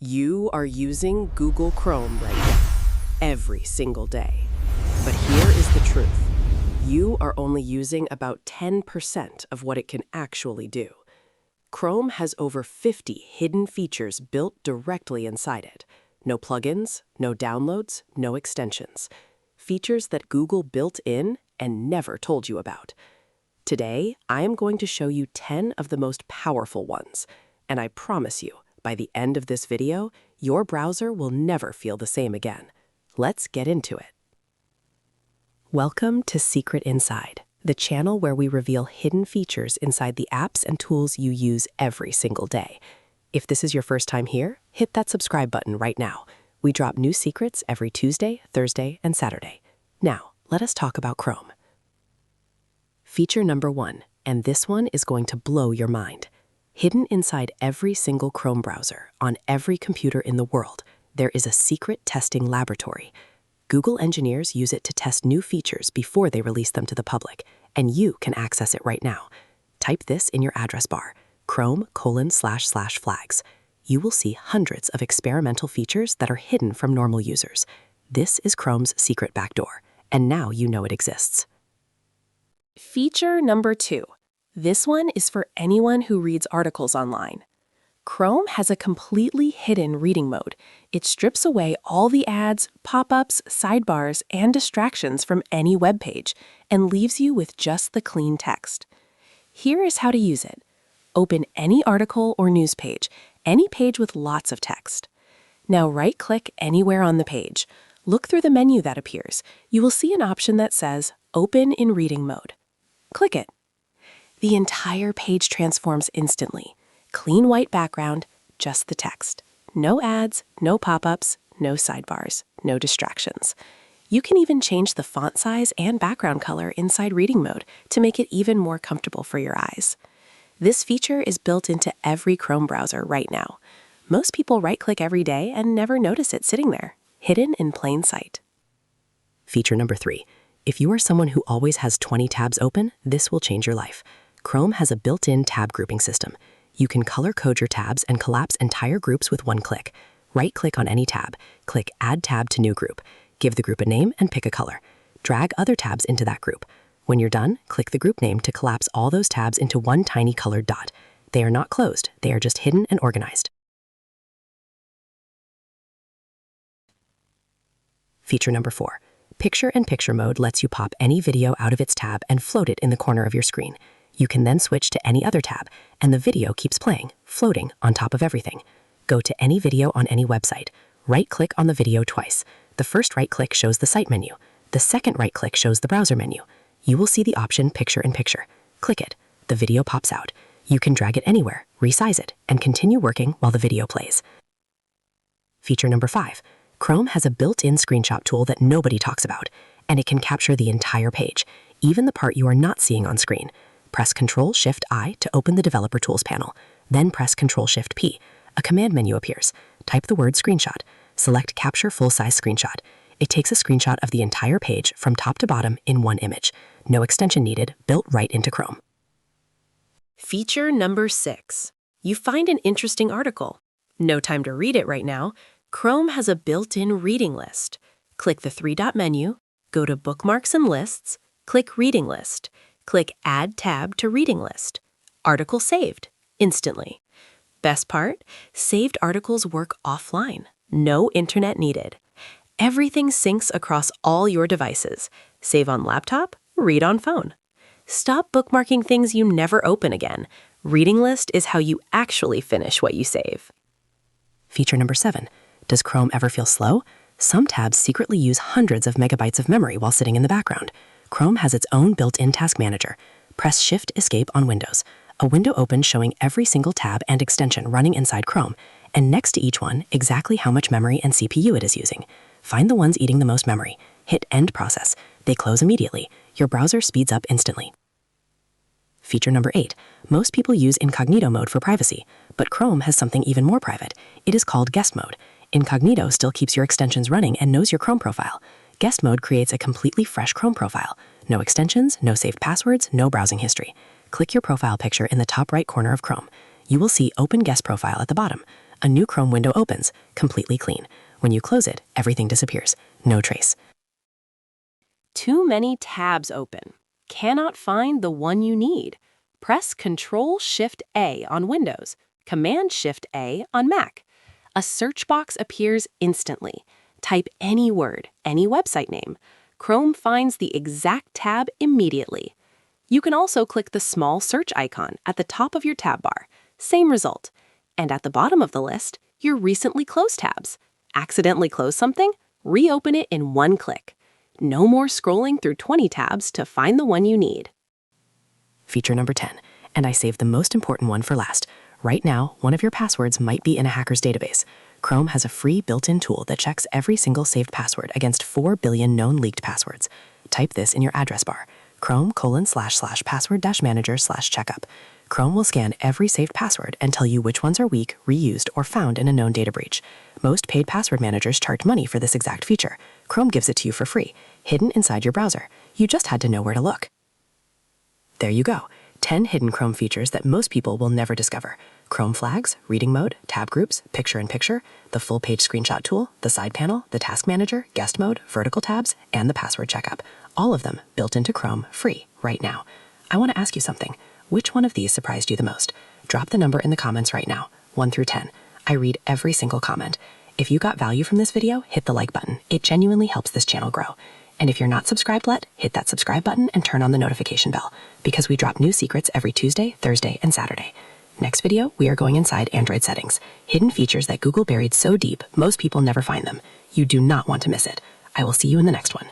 You are using Google Chrome right now, every single day. But here is the truth. You are only using about 10% of what it can actually do. Chrome has over 50 hidden features built directly inside it. No plugins, no downloads, no extensions. Features that Google built in and never told you about. Today, I am going to show you 10 of the most powerful ones. And I promise you, by the end of this video, your browser will never feel the same again. Let's get into it. Welcome to Secret Inside, the channel where we reveal hidden features inside the apps and tools you use every single day. If this is your first time here, hit that subscribe button right now. We drop new secrets every Tuesday, Thursday, and Saturday. Now, let us talk about Chrome. Feature number 1, and this one is going to blow your mind. Hidden inside every single Chrome browser, on every computer in the world, there is a secret testing laboratory. Google engineers use it to test new features before they release them to the public, and you can access it right now. Type this in your address bar, chrome://flags. You will see hundreds of experimental features that are hidden from normal users. This is Chrome's secret backdoor, and now you know it exists. Feature number 2. This one is for anyone who reads articles online. Chrome has a completely hidden reading mode. It strips away all the ads, pop-ups, sidebars, and distractions from any web page and leaves you with just the clean text. Here is how to use it. Open any article or news page, any page with lots of text. Now right-click anywhere on the page. Look through the menu that appears. You will see an option that says Open in Reading Mode. Click it. The entire page transforms instantly. Clean white background, just the text. No ads, no pop-ups, no sidebars, no distractions. You can even change the font size and background color inside reading mode to make it even more comfortable for your eyes. This feature is built into every Chrome browser right now. Most people right-click every day and never notice it sitting there, hidden in plain sight. Feature number 3. If you are someone who always has 20 tabs open, this will change your life. Chrome has a built-in tab grouping system. You can color-code your tabs and collapse entire groups with one click. Right-click on any tab, click Add Tab to New Group. Give the group a name and pick a color. Drag other tabs into that group. When you're done, click the group name to collapse all those tabs into one tiny colored dot. They are not closed, they are just hidden and organized. Feature number 4. Picture-in-Picture mode lets you pop any video out of its tab and float it in the corner of your screen. You can then switch to any other tab, and the video keeps playing, floating on top of everything. Go to any video on any website. Right-click on the video twice. The first right-click shows the site menu. The second right-click shows the browser menu. You will see the option Picture-in-Picture. Click it. The video pops out. You can drag it anywhere, resize it, and continue working while the video plays. Feature number 5. Chrome has a built-in screenshot tool that nobody talks about, and it can capture the entire page, even the part you are not seeing on screen. Press Ctrl-Shift-I to open the Developer Tools panel. Then press Ctrl-Shift-P. A command menu appears. Type the word screenshot. Select Capture Full-Size Screenshot. It takes a screenshot of the entire page from top to bottom in one image. No extension needed, built right into Chrome. Feature number 6. You find an interesting article. No time to read it right now. Chrome has a built-in reading list. Click the three-dot menu, go to Bookmarks and Lists, click Reading List. Click Add Tab to Reading List. Article saved, instantly. Best part? Saved articles work offline. No internet needed. Everything syncs across all your devices. Save on laptop, read on phone. Stop bookmarking things you never open again. Reading List is how you actually finish what you save. Feature number 7. Does Chrome ever feel slow? Some tabs secretly use hundreds of megabytes of memory while sitting in the background. Chrome has its own built-in task manager. Press Shift-Escape on Windows. A window opens showing every single tab and extension running inside Chrome, and next to each one, exactly how much memory and CPU it is using. Find the ones eating the most memory. Hit End Process. They close immediately. Your browser speeds up instantly. Feature number 8. Most people use incognito mode for privacy, but Chrome has something even more private. It is called Guest Mode. Incognito still keeps your extensions running and knows your Chrome profile. Guest Mode creates a completely fresh Chrome profile. No extensions, no saved passwords, no browsing history. Click your profile picture in the top right corner of Chrome. You will see Open Guest Profile at the bottom. a new Chrome window opens, completely clean. When you close it, everything disappears. No trace. Too many tabs open. Cannot find the one you need. Press Ctrl-Shift-A on Windows, Command-Shift-A on Mac. A search box appears instantly. Type any word, any website name. Chrome finds the exact tab immediately. You can also click the small search icon at the top of your tab bar. Same result. And at the bottom of the list, your recently closed tabs. Accidentally close something? Reopen it in one click. No more scrolling through 20 tabs to find the one you need. Feature number 10, and I saved the most important one for last. Right now, one of your passwords might be in a hacker's database. Chrome has a free built-in tool that checks every single saved password against 4 billion known leaked passwords. Type this in your address bar, chrome://password-manager/checkup. Chrome will scan every saved password and tell you which ones are weak, reused, or found in a known data breach. Most paid password managers charge money for this exact feature. Chrome gives it to you for free, hidden inside your browser. You just had to know where to look. There you go, 10 hidden Chrome features that most people will never discover. Chrome flags, reading mode, tab groups, picture-in-picture, the full-page screenshot tool, the side panel, the task manager, guest mode, vertical tabs, and the password checkup. All of them built into Chrome, free, right now. I want to ask you something. Which one of these surprised you the most? Drop the number in the comments right now, 1 through 10. I read every single comment. If you got value from this video, hit the like button. It genuinely helps this channel grow. And if you're not subscribed yet, hit that subscribe button and turn on the notification bell, because we drop new secrets every Tuesday, Thursday, and Saturday. Next video, we are going inside Android settings, hidden features that Google buried so deep, most people never find them. You do not want to miss it. I will see you in the next one.